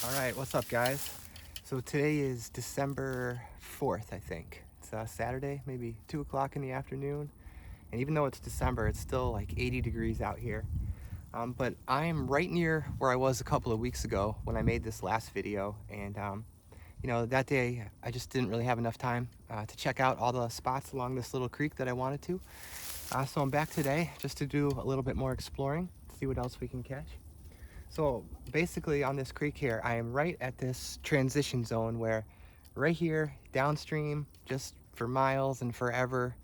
All right, what's up, guys? So today is December 4th, I think. It's Saturday, maybe 2 o'clock in the afternoon. And even though it's December, it's still like 80 degrees out here. But I'm right near where I was a couple of weeks ago when I made this last video. And, that day I just didn't really have enough time to check out all the spots along this little creek that I wanted to. So I'm back today just to do a little bit more exploring, see what else we can catch. So basically on this creek here, I am right at this transition zone where right here downstream, just for miles and forever,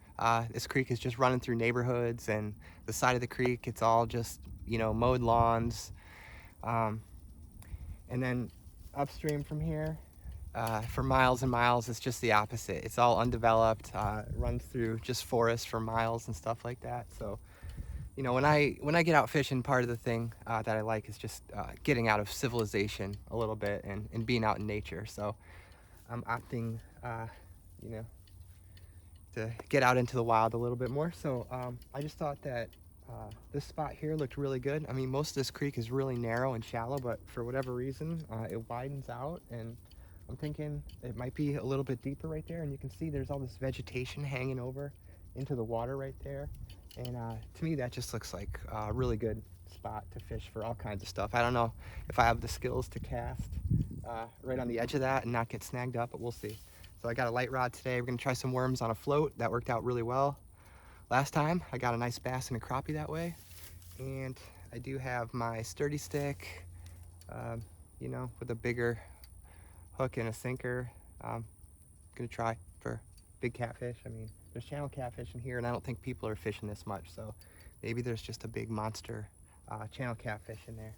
this creek is just running through neighborhoods, and the side of the creek, it's all just, mowed lawns. And then upstream from here, for miles and miles, it's just the opposite. It's all undeveloped, runs through just forest for miles and stuff like that. So when I get out fishing, part of the thing that I like is just getting out of civilization a little bit and being out in nature. So I'm opting, you know, to get out into the wild a little bit more. So I just thought that this spot here looked really good. I mean, most of this creek is really narrow and shallow, but for whatever reason, it widens out, and I'm thinking it might be a little bit deeper right there. And you can see there's all this vegetation hanging over into the water right there. And to me, that just looks like a really good spot to fish for all kinds of stuff. I don't know if I have the skills to cast right on the edge of that and not get snagged up, but we'll see. So I got a light rod today. We're gonna try some worms on a float. That worked out really well. Last time, I got a nice bass and a crappie that way. And I do have my sturdy stick, with a bigger hook and a sinker. Gonna try for big catfish. I mean, there's channel catfish in here, and I don't think people are fishing this much, so maybe there's just a big monster channel catfish in there.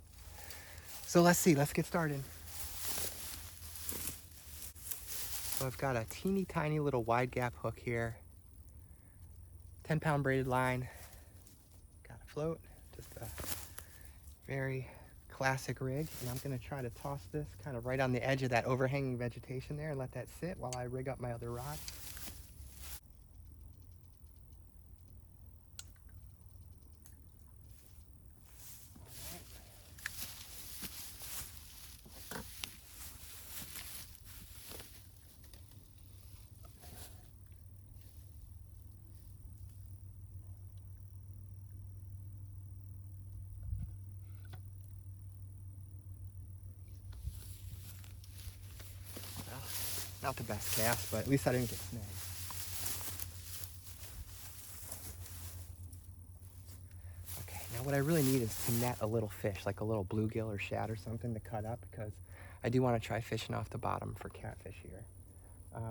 So let's see, let's get started. So I've got a teeny tiny little wide gap hook here, 10-pound braided line, got a float, just a very classic rig, and I'm gonna try to toss this kind of right on the edge of that overhanging vegetation there and let that sit while I rig up my other rod. Not the best cast, but at least I didn't get snagged. Okay, now what I really need is to net a little fish, like a little bluegill or shad or something to cut up, because I do want to try fishing off the bottom for catfish here.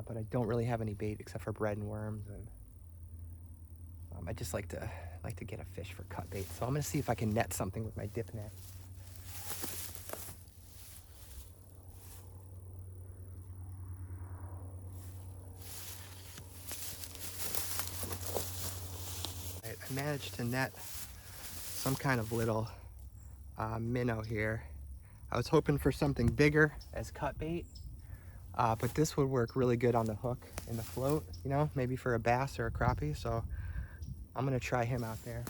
But I don't really have any bait except for bread and worms, and I just like to get a fish for cut bait. So I'm gonna see if I can net something with my dip net. I managed to net some kind of little minnow here. I was hoping for something bigger as cut bait, but this would work really good on the hook and the float, maybe for a bass or a crappie. So I'm gonna try him out there.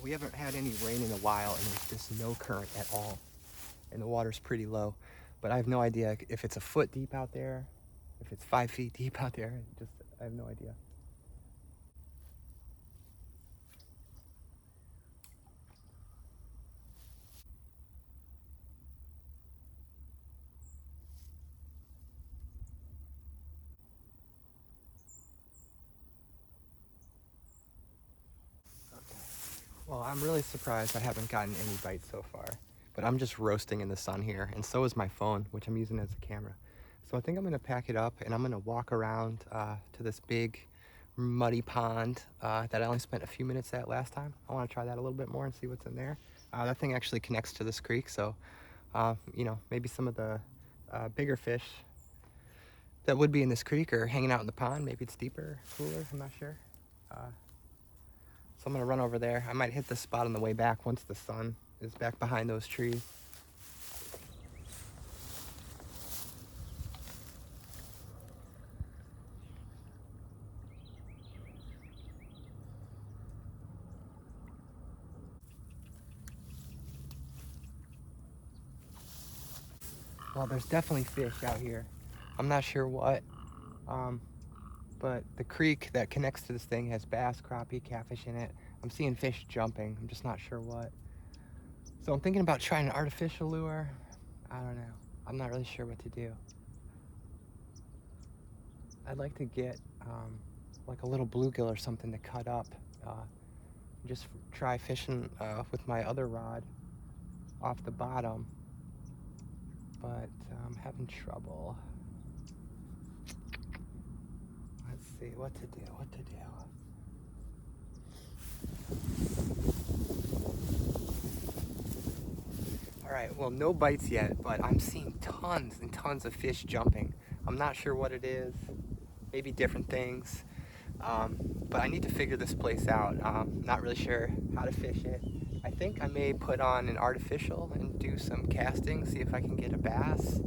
We haven't had any rain in a while, and there's just no current at all, and the water's pretty low. But I have no idea if it's a foot deep out there, if it's 5 feet deep out there. I have no idea. Well, I'm really surprised I haven't gotten any bites so far, but I'm just roasting in the sun here, and so is my phone, which I'm using as a camera. So I think I'm gonna pack it up, and I'm gonna walk around to this big muddy pond that I only spent a few minutes at last time. I wanna try that a little bit more and see what's in there. That thing actually connects to this creek, so maybe some of the bigger fish that would be in this creek are hanging out in the pond. Maybe it's deeper, cooler, I'm not sure. So I'm gonna run over there. I might hit this spot on the way back once the sun is back behind those trees. Well, there's definitely fish out here. I'm not sure what, but the creek that connects to this thing has bass, crappie, catfish in it. I'm seeing fish jumping. I'm just not sure what. So I'm thinking about trying an artificial lure. I don't know. I'm not really sure what to do. I'd like to get like a little bluegill or something to cut up. Just try fishing with my other rod off the bottom, but I'm having trouble. Let's see what to do. All right, well, no bites yet, but I'm seeing tons and tons of fish jumping. I'm not sure what it is, maybe different things, but I need to figure this place out. Not really sure how to fish it. I think I may put on an artificial and do some casting, see if I can get a bass.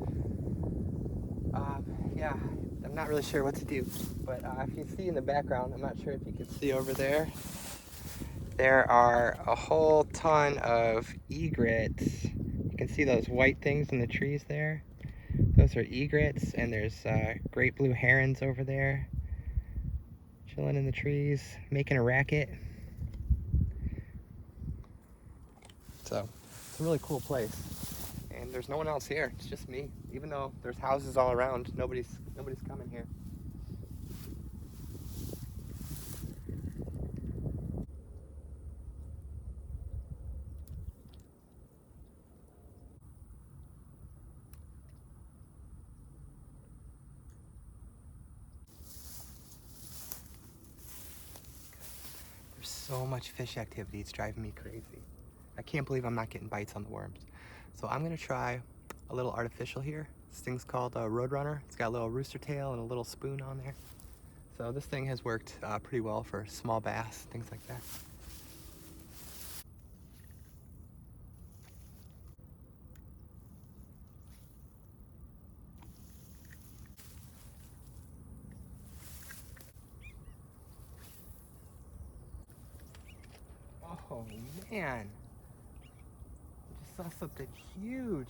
Yeah, I'm not really sure what to do, but if you see in the background, I'm not sure if you can see over there, there are a whole ton of egrets. You can see those white things in the trees there. Those are egrets, and there's great blue herons over there chilling in the trees, making a racket. So it's a really cool place, and there's no one else here. It's just me. Even though there's houses all around, nobody's coming here. There's so much fish activity, it's driving me crazy. I can't believe I'm not getting bites on the worms. So I'm gonna try a little artificial here. This thing's called a Roadrunner. It's got a little rooster tail and a little spoon on there. So this thing has worked pretty well for small bass, things like that. Oh man, I just saw something huge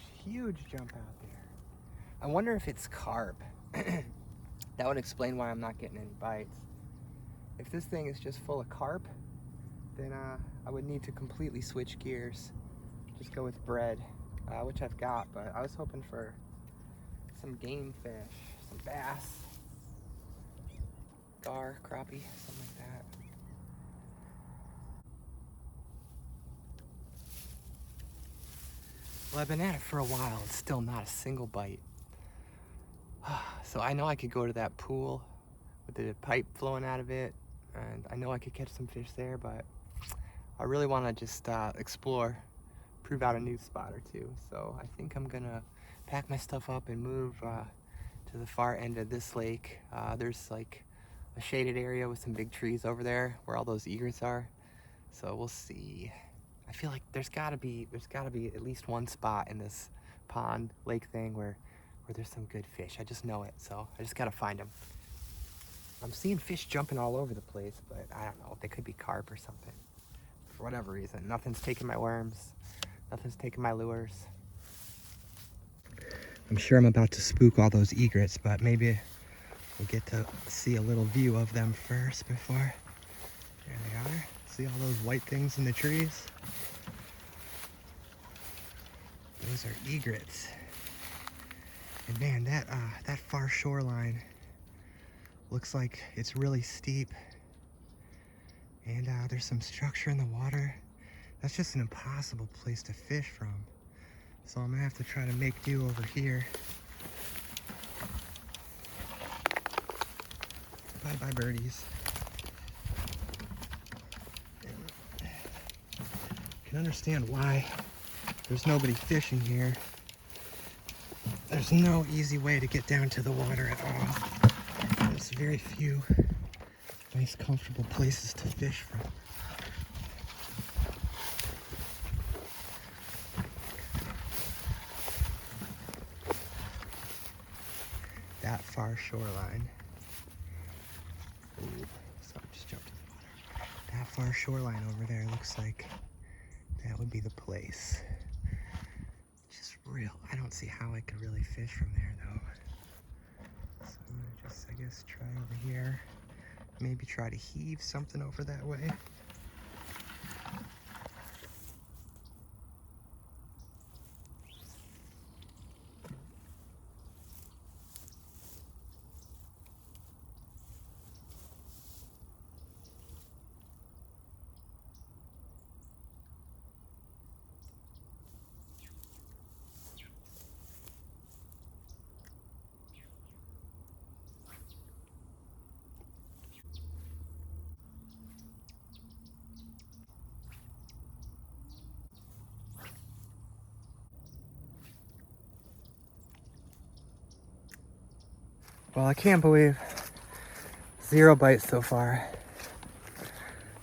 jump out there. I wonder if it's carp. That would explain why I'm not getting any bites. If this thing is just full of carp, then I would need to completely switch gears. Just go with bread, which I've got, but I was hoping for some game fish, some bass, gar, crappie, something like that. Well, I've been at it for a while. It's still not a single bite. So I know I could go to that pool with the pipe flowing out of it, and I know I could catch some fish there, but I really want to just explore, prove out a new spot or two. So I think I'm gonna pack my stuff up and move to the far end of this lake. There's like a shaded area with some big trees over there where all those egrets are. So we'll see. I feel like there's gotta be at least one spot in this pond lake thing where there's some good fish. I just know it, so I just gotta find them. I'm seeing fish jumping all over the place, but I don't know, they could be carp or something. For whatever reason, nothing's taking my worms, nothing's taking my lures. I'm sure I'm about to spook all those egrets, but maybe we'll get to see a little view of them first before. There they are. See all those white things in the trees? Those are egrets. And man, that far shoreline looks like it's really steep. And there's some structure in the water. That's just an impossible place to fish from. So I'm gonna have to try to make do over here. Bye-bye, birdies. I can understand why there's nobody fishing here. There's no easy way to get down to the water at all. There's very few nice, comfortable places to fish from. That far shoreline. Ooh, so I just jumped in the water. That far shoreline over there looks like that would be the place. Just real. I don't see how I could really fish from there though. So I'm gonna just, I guess, try over here. Maybe try to heave something over that way. Well, I can't believe 0 bites so far.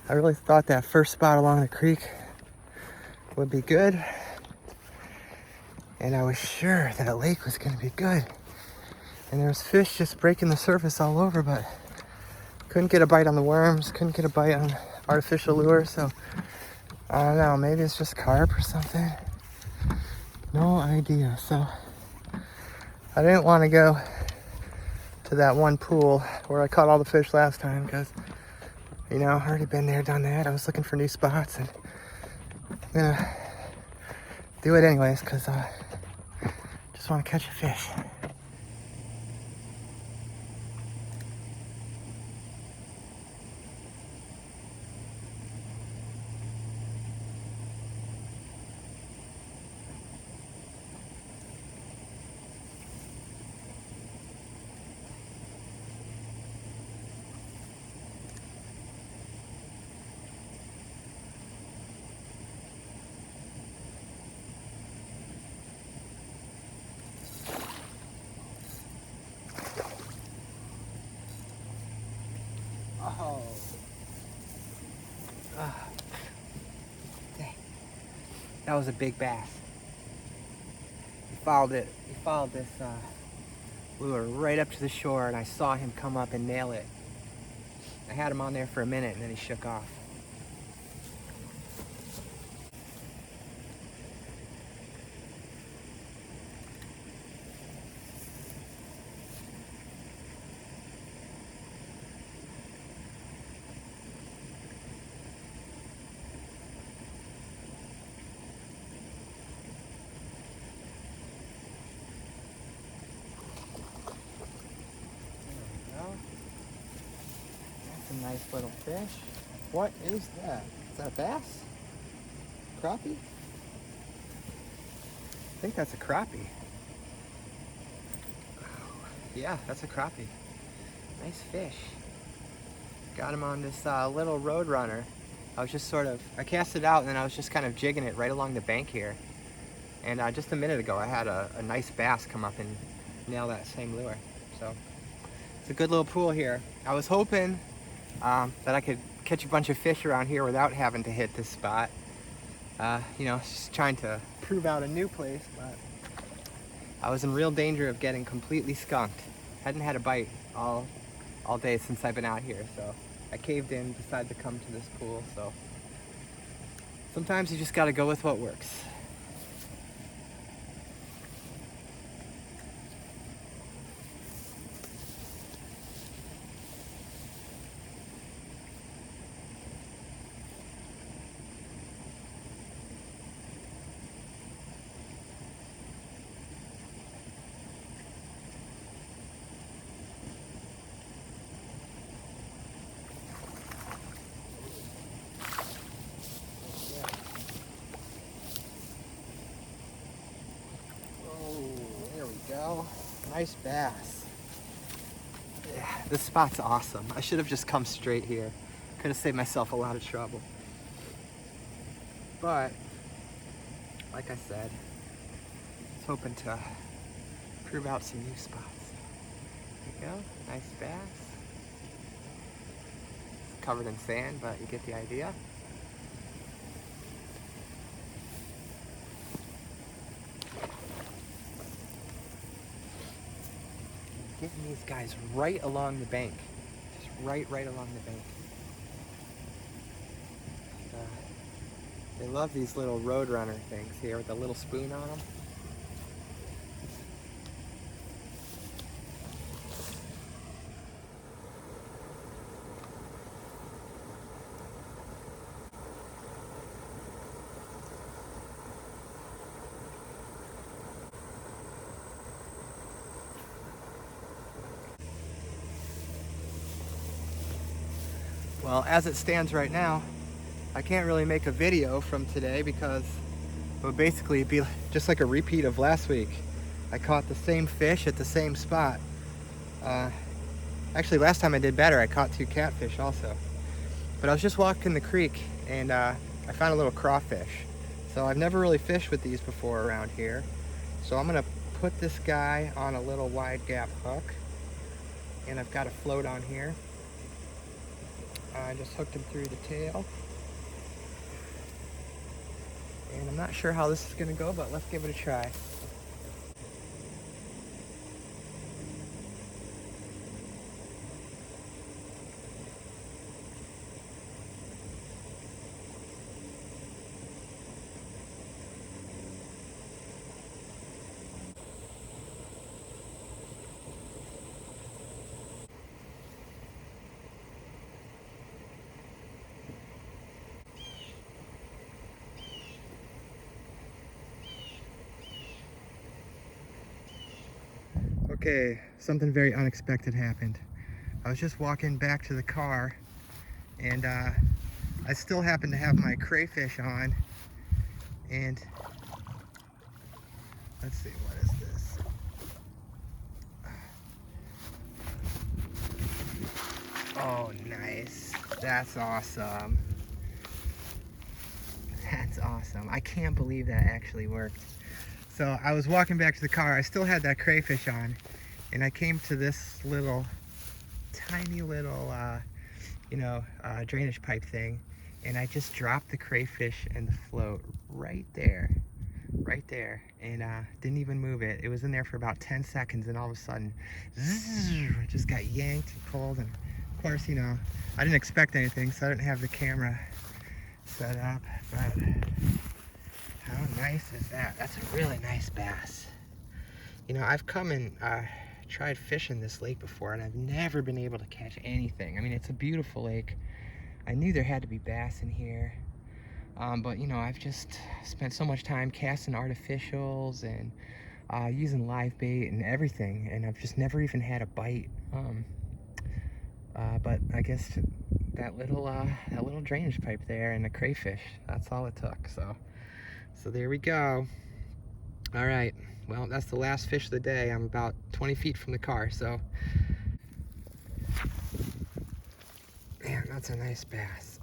I really thought that first spot along the creek would be good. And I was sure that a lake was gonna be good. And there was fish just breaking the surface all over, but couldn't get a bite on the worms, couldn't get a bite on artificial lure, so I don't know, maybe it's just carp or something. No idea. So I didn't want to go to that one pool where I caught all the fish last time because, you know, I've already been there, done that. I was looking for new spots, and I'm gonna do it anyways because I just want to catch a fish. Oh. Dang. That was a big bass. He followed it. He followed this lure right up to the shore, and I saw him come up and nail it. I had him on there for a minute, and then he shook off. A nice little fish. What is that? Is that a bass? Crappie? I think that's a crappie. Yeah, that's a crappie. Nice fish. Got him on this little road runner. I was just I cast it out and then I was just kind of jigging it right along the bank here. And just a minute ago I had a nice bass come up and nail that same lure. So it's a good little pool here. I was hoping that I could catch a bunch of fish around here without having to hit this spot. You know, just trying to prove out a new place, but I was in real danger of getting completely skunked. Hadn't had a bite all day since I've been out here, so I caved in, decided to come to this pool. So sometimes you just gotta go with what works. Go. Nice bass. Yeah, this spot's awesome. I should have just come straight here. Could have saved myself a lot of trouble. But, like I said, I was hoping to prove out some new spots. There you go. Nice bass. It's covered in sand, but you get the idea. Getting these guys right along the bank. Just right along the bank. They love these little road runner things here with the little spoon on them. Well, as it stands right now, I can't really make a video from today because it would basically be just like a repeat of last week. I caught the same fish at the same spot. Actually, last time I did better. I caught 2 catfish also. But I was just walking the creek and I found a little crawfish. So I've never really fished with these before around here. So I'm gonna put this guy on a little wide gap hook. And I've got a float on here. I just hooked him through the tail. And I'm not sure how this is gonna go, but let's give it a try. Okay, something very unexpected happened. I was just walking back to the car and I still happen to have my crayfish on, and let's see, what is this? Oh, nice. That's awesome. That's awesome. I can't believe that actually worked. So I was walking back to the car. I still had that crayfish on, and I came to this little, tiny little, drainage pipe thing, and I just dropped the crayfish and the float right there, and didn't even move it. It was in there for about 10 seconds, and all of a sudden, it just got yanked and pulled. And of course, I didn't expect anything, so I didn't have the camera set up, but how nice is that? That's a really nice bass. I've come and tried fishing this lake before, and I've never been able to catch anything. I mean, it's a beautiful lake. I knew there had to be bass in here, but I've just spent so much time casting artificials and using live bait and everything, and I've just never even had a bite. But I guess that little drainage pipe there and the crayfish, that's all it took. So there we go. All right, well, that's the last fish of the day. I'm about 20 feet from the car, so. Man, that's a nice bass.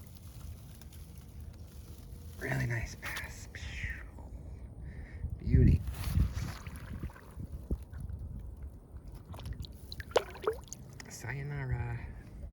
Really nice bass.